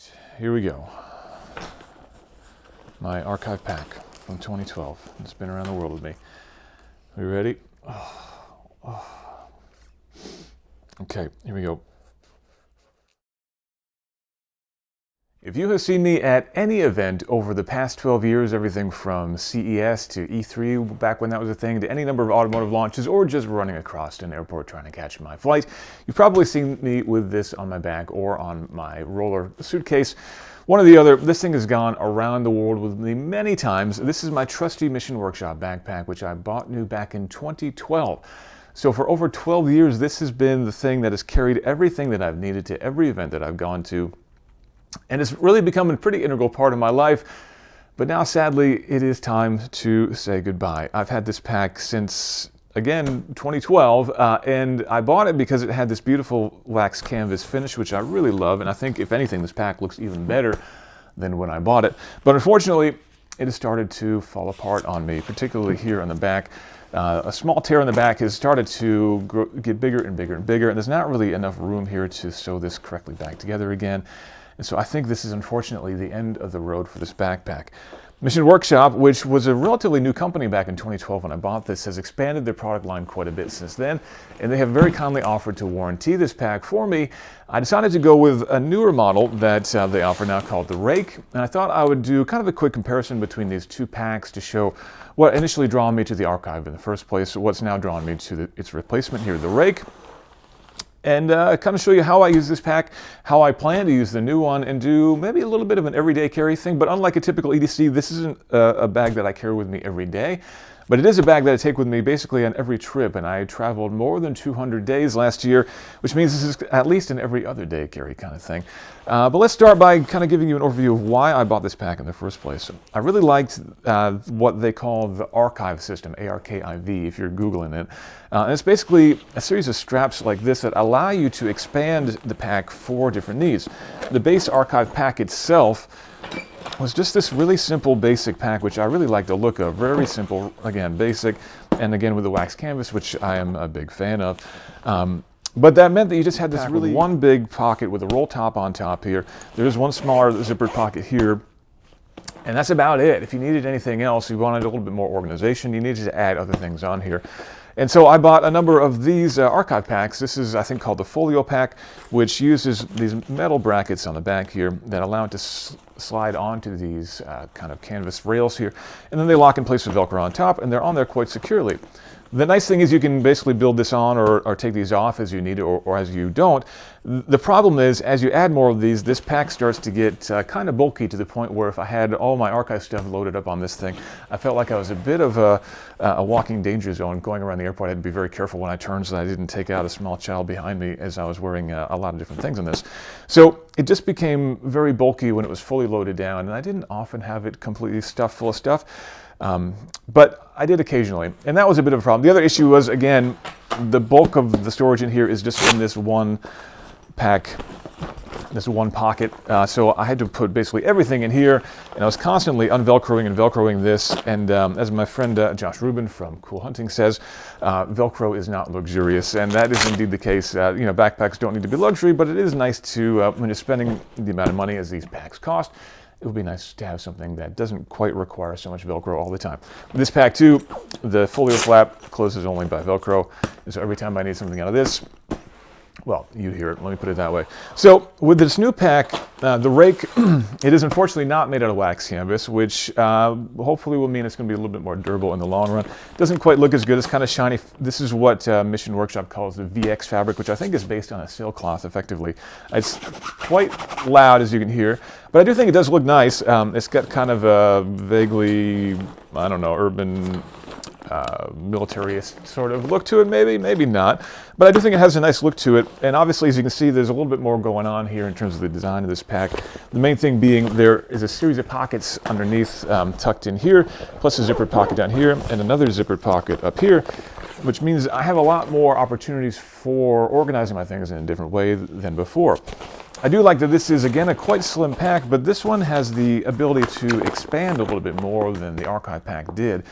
right, here we go. My archive pack from 2012. It's been around the world with me. Are you ready? Okay, here we go. If you have seen me at any event over the past 12 years, everything from CES to E3, back when that was a thing, to any number of automotive launches, or just running across an airport trying to catch my flight, you've probably seen me with this on my back or on my roller suitcase. One or the other, this thing has gone around the world with me many times. This is my trusty Mission Workshop backpack, which I bought new back in 2012. So for over 12 years, this has been the thing that has carried everything that I've needed to every event that I've gone to. And it's really become a pretty integral part of my life. But now, sadly, it is time to say goodbye. I've had this pack since, again, 2012, and I bought it because it had this beautiful wax canvas finish, which I really love. And I think, if anything, this pack looks even better than when I bought it. But unfortunately, it has started to fall apart on me, particularly here on the back. A small tear in the back has started to get bigger and bigger and bigger, and there's not really enough room here to sew this correctly back together again. And so I think this is unfortunately the end of the road for this backpack. Mission Workshop, which was a relatively new company back in 2012 when I bought this, has expanded their product line quite a bit since then, and they have very kindly offered to warranty this pack for me. I decided to go with a newer model that they offer now called the Rhake, and I thought I would do kind of a quick comparison between these two packs to show what initially drew me to the archive in the first place, what's now drawn me to its replacement here, the Rhake. And kind of show you how I use this pack, how I plan to use the new one, and do maybe a little bit of an everyday carry thing. But unlike a typical EDC, this isn't a bag that I carry with me every day. But it is a bag that I take with me basically on every trip, and I traveled more than 200 days last year, which means this is at least an every other day carry kind of thing. But let's start by kind of giving you an overview of why I bought this pack in the first place. I really liked what they call the Arkiv system, A-R-K-I-V, if you're Googling it. And it's basically a series of straps like this that allow you to expand the pack for different needs. The base archive pack itself was just this really simple basic pack, which I really like the look of. Very simple, again, basic, and again with the wax canvas, which I am a big fan of. But that meant that you just had this really one big pocket with a roll top on top here. There's one smaller zippered pocket here, and that's about it. If you needed anything else, you wanted a little bit more organization, you needed to add other things on here. And so I bought a number of these archive packs. This is, I think, called the Folio pack, which uses these metal brackets on the back here that allow it to slide onto these kind of canvas rails here. And then they lock in place with Velcro on top, and they're on there quite securely. The nice thing is you can basically build this on or take these off as you need it or as you don't. The problem is, as you add more of these, this pack starts to get kind of bulky to the point where if I had all my archive stuff loaded up on this thing, I felt like I was a bit of a walking danger zone going around the airport. I had to be very careful when I turned so that I didn't take out a small child behind me as I was wearing a lot of different things on this. So it just became very bulky when it was fully loaded down, and I didn't often have it completely stuffed full of stuff. But I did occasionally, and that was a bit of a problem. The other issue was, again, the bulk of the storage in here is just in this one pack, this one pocket. So I had to put basically everything in here, and I was constantly unvelcroing and velcroing this. And as my friend Josh Rubin from Cool Hunting says, Velcro is not luxurious, and that is indeed the case. You know, backpacks don't need to be luxury, but it is nice to, when you're spending the amount of money as these packs cost, it would be nice to have something that doesn't quite require so much Velcro all the time. With this pack too, the Folio flap closes only by Velcro, and so every time I need something out of this, well, you hear it, let me put it that way. So with this new pack, the Rhake, it is unfortunately not made out of wax canvas, which hopefully will mean it's going to be a little bit more durable in the long run. Doesn't quite look as good, it's kind of shiny. This is what Mission Workshop calls the VX fabric, which I think is based on a sailcloth effectively. It's quite loud, as you can hear, but I do think it does look nice. It's got kind of a vaguely, I don't know, urban, militarist sort of look to it, maybe not, but I do think it has a nice look to it. And obviously, as you can see, there's a little bit more going on here in terms of the design of this pack. The main thing being there is a series of pockets underneath, tucked in here, plus a zippered pocket down here and another zippered pocket up here, which means I have a lot more opportunities for organizing my things in a different way than before. I do like that this is, again, a quite slim pack, but this one has the ability to expand a little bit more than the Archive pack did,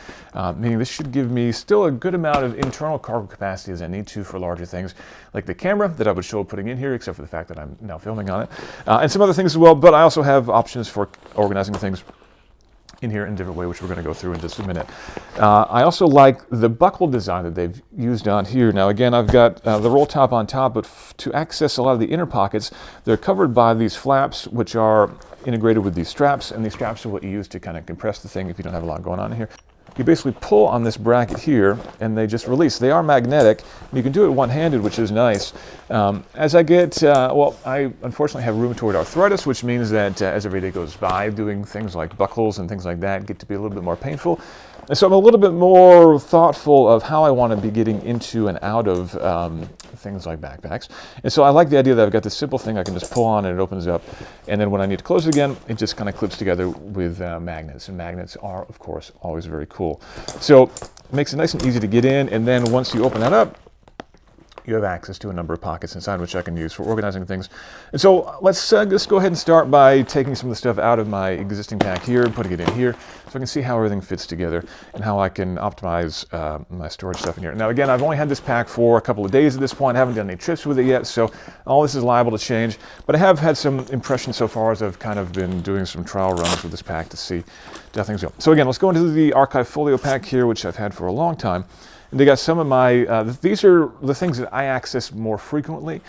meaning this should give me still a good amount of internal cargo capacity as I need to for larger things, like the camera that I would show putting in here, except for the fact that I'm now filming on it, and some other things as well, but I also have options for organizing things in here in a different way, which we're going to go through in just a minute. I also like the buckle design that they've used on here. Now again, I've got the roll top on top, but to access a lot of the inner pockets, they're covered by these flaps, which are integrated with these straps, and these straps are what you use to kind of compress the thing if you don't have a lot going on in here. You basically pull on this bracket here, and they just release. They are magnetic, and you can do it one-handed, which is nice. As I get, well, I unfortunately have rheumatoid arthritis, which means that as every day goes by, doing things like buckles and things like that get to be a little bit more painful. And so I'm a little bit more thoughtful of how I want to be getting into and out of things like backpacks. And so I like the idea that I've got this simple thing I can just pull on and it opens up. And then when I need to close it again, it just kind of clips together with magnets. And magnets are, of course, always very cool. So it makes it nice and easy to get in. And then once you open that up, you have access to a number of pockets inside, which I can use for organizing things. And so let's go ahead and start by taking some of the stuff out of my existing pack here and putting it in here so I can see how everything fits together and how I can optimize my storage stuff in here. Now again, I've only had this pack for a couple of days at this point. I haven't done any trips with it yet, so all this is liable to change. But I have had some impressions so far as I've kind of been doing some trial runs with this pack to see how things go. So again, let's go into the Archive Folio pack here, which I've had for a long time. And they got some of my, these are the things that I access more frequently,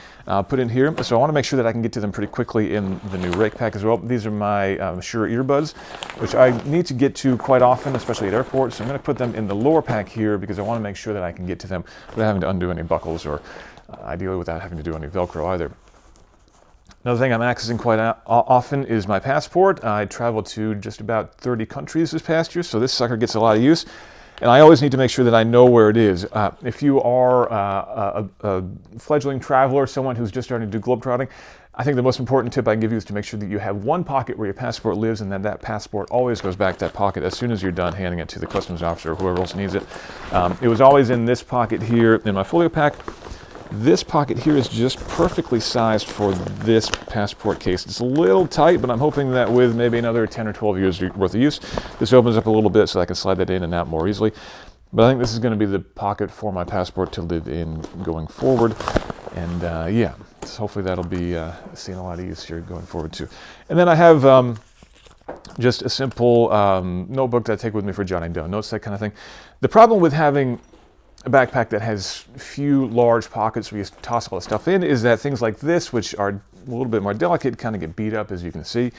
put in here. So I want to make sure that I can get to them pretty quickly in the new Rhake pack as well. These are my Shure earbuds, which I need to get to quite often, especially at airports. So I'm going to put them in the lower pack here because I want to make sure that I can get to them without having to undo any buckles or ideally without having to do any Velcro either. Another thing I'm accessing quite often is my passport. I traveled to just about 30 countries this past year, so this sucker gets a lot of use. And I always need to make sure that I know where it is. If you are a fledgling traveler, someone who's just starting to do globetrotting, I think the most important tip I can give you is to make sure that you have one pocket where your passport lives and then that passport always goes back to that pocket as soon as you're done handing it to the customs officer or whoever else needs it. It was always in this pocket here in my Folio pack. This pocket here is just perfectly sized for this passport case. It's a little tight, but I'm hoping that with maybe another 10 or 12 years worth of use, this opens up a little bit so I can slide that in and out more easily. But I think this is going to be the pocket for my passport to live in going forward. And yeah, so hopefully that'll be seeing a lot of use here going forward too. And then I have just a simple notebook that I take with me for jotting down notes, that kind of thing. The problem with having a backpack that has few large pockets where you toss all the stuff in is that things like this, which are a little bit more delicate, kind of get beat up, as you can see.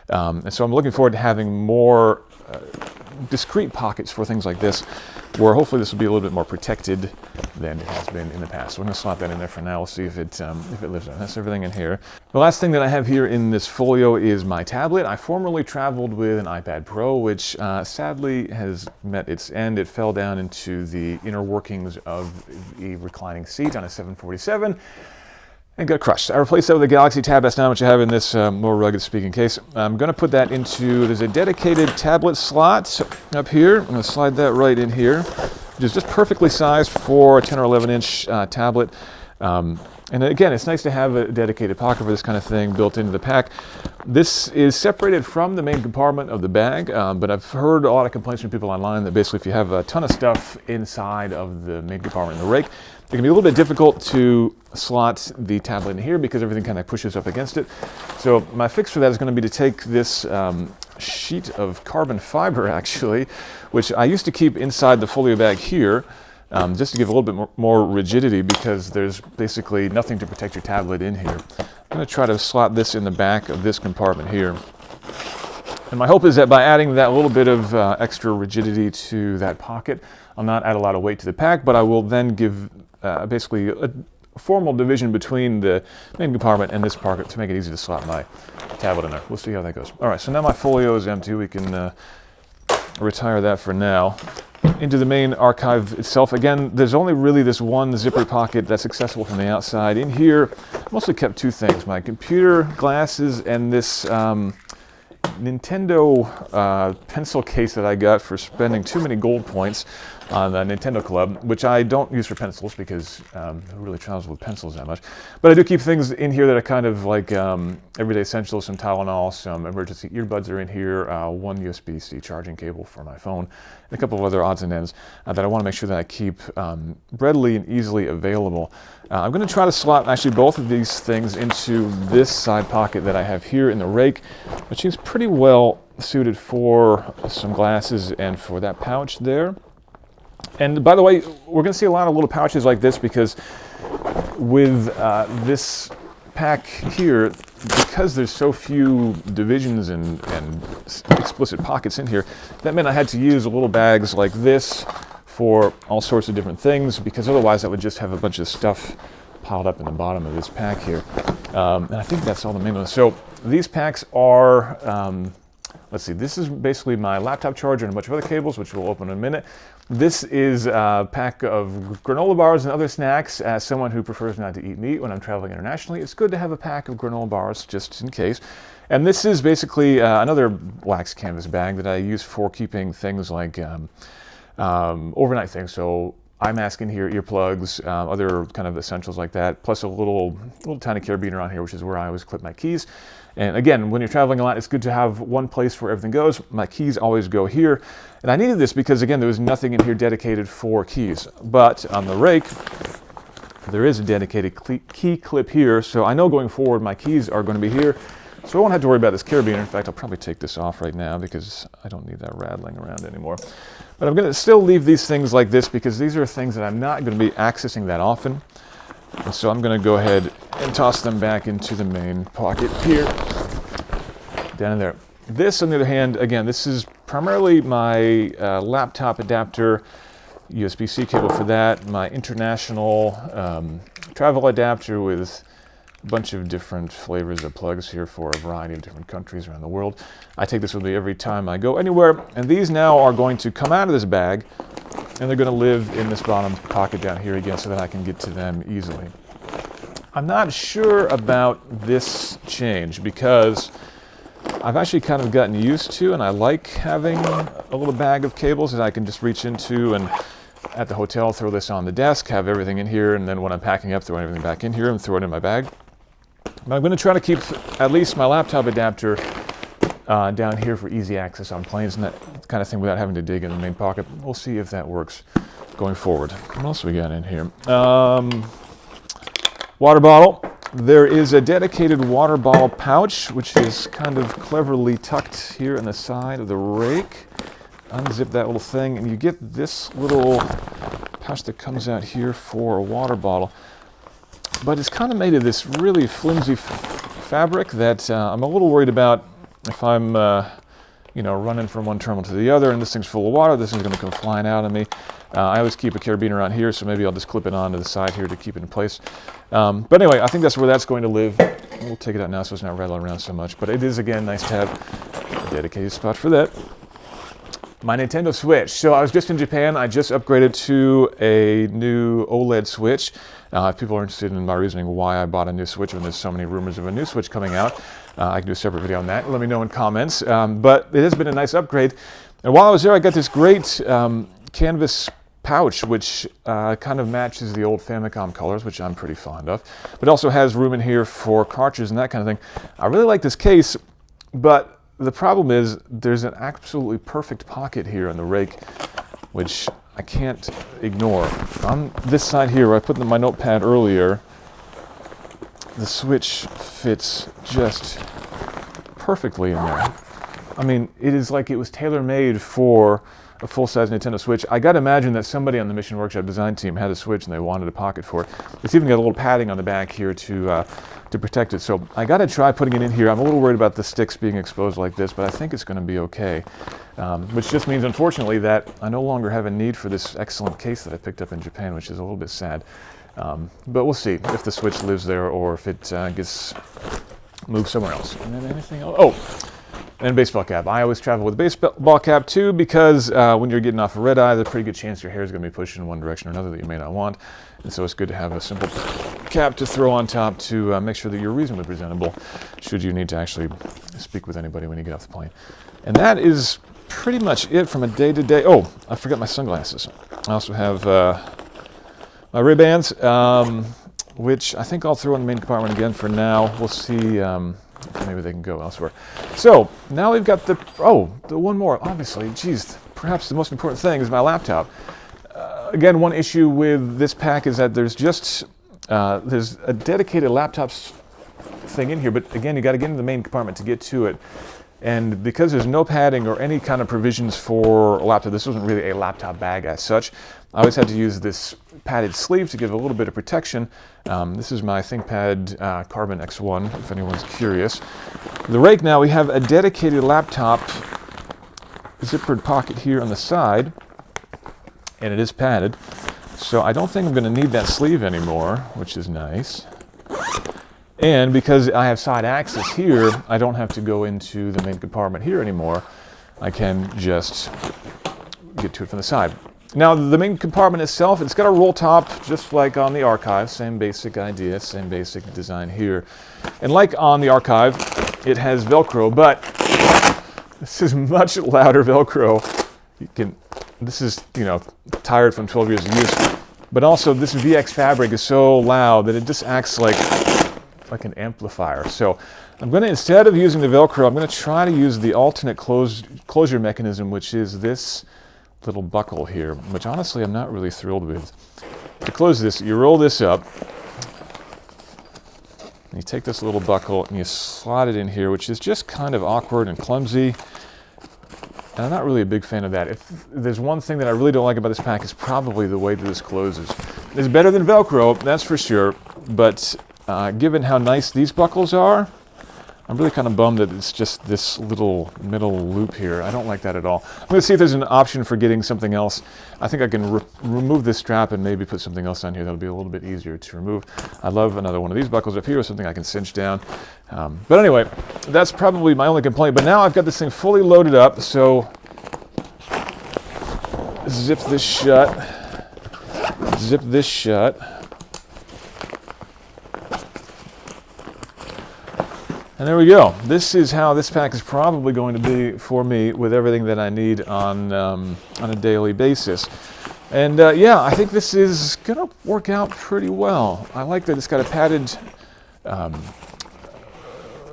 And so I'm looking forward to having more discrete pockets for things like this, where hopefully this will be a little bit more protected than it has been in the past. So I'm going to slot that in there for now. We'll see if it lives on. That's everything in here. The last thing that I have here in this folio is my tablet. I formerly traveled with an iPad Pro, which sadly has met its end. It fell down into the inner workings of a reclining seat on a 747. And got crushed. I replaced that with a Galaxy Tab S9, which I have in this more rugged speaking case. I'm going to put that into, there's a dedicated tablet slot up here. I'm going to slide that right in here, which is just perfectly sized for a 10 or 11 inch tablet. And again, it's nice to have a dedicated pocket for this kind of thing built into the pack. This is separated from the main compartment of the bag, but I've heard a lot of complaints from people online that basically if you have a ton of stuff inside of the main compartment in the Rhake, it can be a little bit difficult to slot the tablet in here because everything kind of pushes up against it. So my fix for that is going to be to take this sheet of carbon fiber, actually, which I used to keep inside the folio bag here, just to give a little bit more rigidity because there's basically nothing to protect your tablet in here. I'm going to try to slot this in the back of this compartment here. And my hope is that by adding that little bit of extra rigidity to that pocket, I'll not add a lot of weight to the pack, but I will then give basically a formal division between the main compartment and this pocket to make it easy to slot my tablet in there. We'll see how that goes. All right, so now my folio is empty. We can retire that for now. Into the main archive itself. Again, there's only really this one zipper pocket that's accessible from the outside. In here, I mostly kept two things, my computer, glasses, and this Nintendo pencil case that I got for spending too many gold points on the Nintendo Club, which I don't use for pencils because who really travels with pencils that much. But I do keep things in here that are kind of like everyday essentials, some Tylenol, some emergency earbuds are in here, one USB-C charging cable for my phone, and a couple of other odds and ends that I want to make sure that I keep readily and easily available. I'm going to try to slot actually both of these things into this side pocket that I have here in the Rhake, which seems pretty well suited for some glasses and for that pouch there. And by the way, we're going to see a lot of little pouches like this because with this pack here, because there's so few divisions and explicit pockets in here, that meant I had to use little bags like this for all sorts of different things, because otherwise I would just have a bunch of stuff piled up in the bottom of this pack here. And I think that's all the main ones. So these packs are, let's see, this is basically my laptop charger and a bunch of other cables, which we'll open in a minute. This is a pack of granola bars and other snacks. As someone who prefers not to eat meat when I'm traveling internationally, it's good to have a pack of granola bars just in case. And this is basically another wax canvas bag that I use for keeping things like overnight things. So eye mask in here, earplugs, other kind of essentials like that, plus a little tiny carabiner on here, which is where I always clip my keys. And again, when you're traveling a lot, it's good to have one place where everything goes. My keys always go here. And I needed this because, again, there was nothing in here dedicated for keys. But on the Rhake, there is a dedicated key clip here. So I know going forward, my keys are going to be here. So I won't have to worry about this carabiner. In fact, I'll probably take this off right now because I don't need that rattling around anymore. But I'm going to still leave these things like this because these are things that I'm not going to be accessing that often. And so I'm going to go ahead and toss them back into the main pocket here, down in there. This, on the other hand, again, this is primarily my laptop adapter, USB-C cable for that, my international travel adapter with a bunch of different flavors of plugs here for a variety of different countries around the world. I take this with me every time I go anywhere, and these now are going to come out of this bag, and they're going to live in this bottom pocket down here again so that I can get to them easily. I'm not sure about this change because I've actually kind of gotten used to, and I like having a little bag of cables that I can just reach into and at the hotel throw this on the desk, have everything in here, and then when I'm packing up, throw everything back in here and throw it in my bag. But I'm going to try to keep at least my laptop adapter down here for easy access on planes and that kind of thing without having to dig in the main pocket. We'll see if that works going forward. What else we got in here? Water bottle. There is a dedicated water bottle pouch, which is kind of cleverly tucked here in the side of the Rhake. Unzip that little thing, and you get this little pouch that comes out here for a water bottle. But it's kind of made of this really flimsy fabric that I'm a little worried about if I'm running from one terminal to the other and this thing's full of water, this thing's going to come flying out on me. I always keep a carabiner on here, so maybe I'll just clip it onto the side here to keep it in place. But anyway, I think that's where that's going to live. We'll take it out now so it's not rattling around so much. But it is, again, nice to have a dedicated spot for that. My Nintendo Switch. So I was just in Japan. I just upgraded to a new OLED Switch. If people are interested in my reasoning why I bought a new Switch when there's so many rumors of a new Switch coming out, I can do a separate video on that. Let me know in comments. But it has been a nice upgrade. And while I was there, I got this great canvas pouch, which kind of matches the old Famicom colors, which I'm pretty fond of. But also has room in here for cartridges and that kind of thing. I really like this case, but the problem is there's an absolutely perfect pocket here on the Rhake, which I can't ignore. On this side here, where I put my notepad earlier, the Switch fits just perfectly in there. I mean, it is like it was tailor-made for a full-size Nintendo Switch. I gotta imagine that somebody on the Mission Workshop design team had a Switch and they wanted a pocket for it. It's even got a little padding on the back here to protect it. So I gotta try putting it in here. I'm a little worried about the sticks being exposed like this, but I think it's gonna be okay. Which just means, unfortunately, that I no longer have a need for this excellent case that I picked up in Japan, which is a little bit sad. But we'll see if the Switch lives there or if it gets moved somewhere else. And then anything else? Oh! And baseball cap. I always travel with a baseball cap too because when you're getting off a red eye, there's a pretty good chance your hair is going to be pushed in one direction or another that you may not want. And so it's good to have a simple cap to throw on top to make sure that you're reasonably presentable should you need to actually speak with anybody when you get off the plane. And that is pretty much it from a day-to-day. Oh, I forgot my sunglasses. I also have my Ray-Bans, which I think I'll throw in the main compartment again for now. We'll see if maybe they can go elsewhere. So now we've got the one more, obviously. Geez, perhaps the most important thing is my laptop. Again, one issue with this pack is that there's a dedicated laptop thing in here, but again, you got to get into the main compartment to get to it. And because there's no padding or any kind of provisions for a laptop, this wasn't really a laptop bag as such. I always had to use this padded sleeve to give a little bit of protection. This is my ThinkPad Carbon X1, if anyone's curious. The Rhake now, we have a dedicated laptop zippered pocket here on the side, and it is padded. So I don't think I'm going to need that sleeve anymore, which is nice. And because I have side access here, I don't have to go into the main compartment here anymore. I can just get to it from the side. Now, the main compartment itself, it's got a roll top, just like on the Arkiv. Same basic idea, same basic design here. And like on the Arkiv, it has Velcro, but this is much louder Velcro. This is, tired from 12 years of use. But also, this VX fabric is so loud that it just acts like an amplifier. So I'm going to, instead of using the Velcro, I'm going to try to use the alternate closure mechanism, which is this little buckle here, which honestly I'm not really thrilled with. To close this, you roll this up, and you take this little buckle and you slide it in here, which is just kind of awkward and clumsy. And I'm not really a big fan of that. If there's one thing that I really don't like about this pack, it's probably the way that this closes. It's better than Velcro, that's for sure, but given how nice these buckles are, I'm really kind of bummed that it's just this little middle loop here. I don't like that at all. I'm going to see if there's an option for getting something else. I think I can remove this strap and maybe put something else on here that'll be a little bit easier to remove. I love another one of these buckles up here with something I can cinch down. But anyway, that's probably my only complaint. But now I've got this thing fully loaded up, so zip this shut. Zip this shut. And there we go. This is how this pack is probably going to be for me with everything that I need on a daily basis. And yeah, I think this is going to work out pretty well. I like that it's got a padded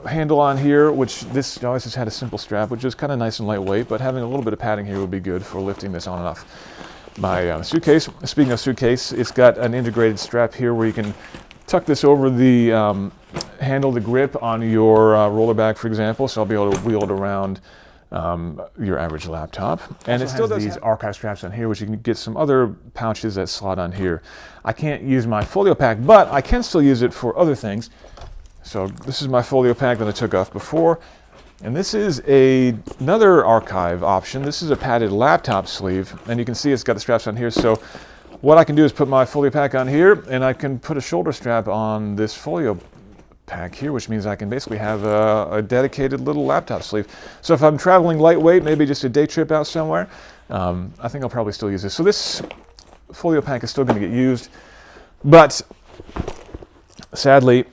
handle on here, which this always has had a simple strap, which is kind of nice and lightweight, but having a little bit of padding here would be good for lifting this on and off my suitcase. Speaking of suitcase, it's got an integrated strap here where you can tuck this over the handle, the grip on your roller bag, for example, so I'll be able to wheel it around your average laptop. And it still does these Arkiv straps on here, which you can get some other pouches that slot on here. I can't use my Folio pack, but I can still use it for other things. So this is my Folio pack that I took off before. And this is another Arkiv option. This is a padded laptop sleeve, and you can see it's got the straps on here. So what I can do is put my Folio pack on here, and I can put a shoulder strap on this Folio pack here, which means I can basically have a dedicated little laptop sleeve. So if I'm traveling lightweight, maybe just a day trip out somewhere, I think I'll probably still use this. So this Folio pack is still going to get used, but sadly,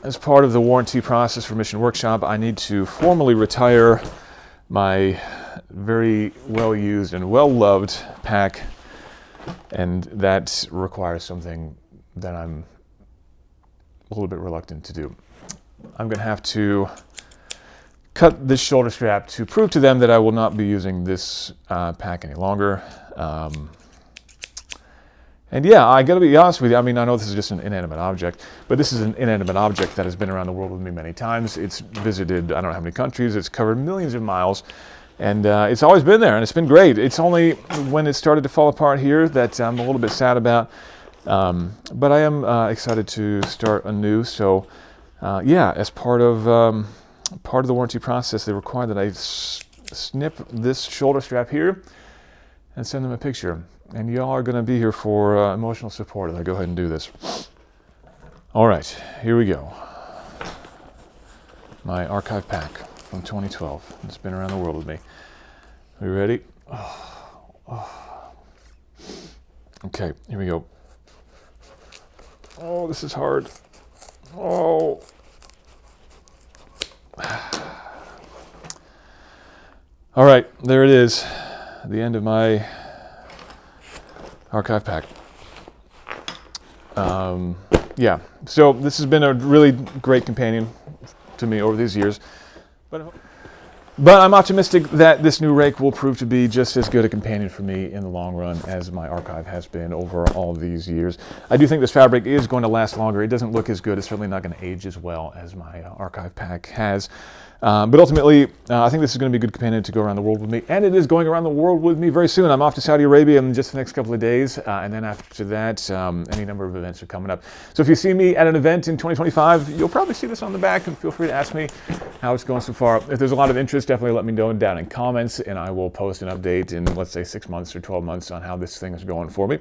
as part of the warranty process for Mission Workshop, I need to formally retire my very well-used and well-loved pack, and that requires something that I'm a little bit reluctant to do. I'm going to have to cut this shoulder strap to prove to them that I will not be using this pack any longer. And yeah, I got to be honest with you. I mean, I know this is just an inanimate object, but this is an inanimate object that has been around the world with me many times. It's visited I don't know how many countries. It's covered millions of miles, and it's always been there, and it's been great. It's only when it started to fall apart here that I'm a little bit sad about. But I am excited to start anew. So yeah, as part of the warranty process, they require that I snip this shoulder strap here and send them a picture. And y'all are going to be here for emotional support as I go ahead and do this. All right, here we go. My Arkiv pack from 2012. It's been around the world with me. Are you ready? Oh. Okay, here we go. Oh, this is hard. Oh. All right, there it is, the end of my archive pack. Yeah, so this has been a really great companion to me over these years. But I'm optimistic that this new rake will prove to be just as good a companion for me in the long run as my archive has been over all of these years. I do think this fabric is going to last longer. It doesn't look as good. It's certainly not going to age as well as my archive pack has. But ultimately, I think this is going to be a good companion to go around the world with me. And it is going around the world with me very soon. I'm off to Saudi Arabia in just the next couple of days. And then after that, any number of events are coming up. So if you see me at an event in 2025, you'll probably see this on the back. And feel free to ask me how it's going so far. If there's a lot of interest, definitely let me know down in comments. And I will post an update in, let's say, 6 months or 12 months on how this thing is going for me.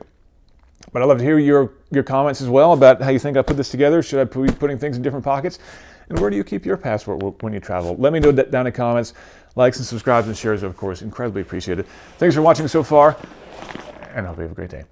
But I'd love to hear your comments as well about how you think I put this together. Should I be putting things in different pockets? And where do you keep your passport when you travel? Let me know down in the comments. Likes and subscribes and shares, of course, incredibly appreciated. Thanks for watching so far, and I hope you have a great day.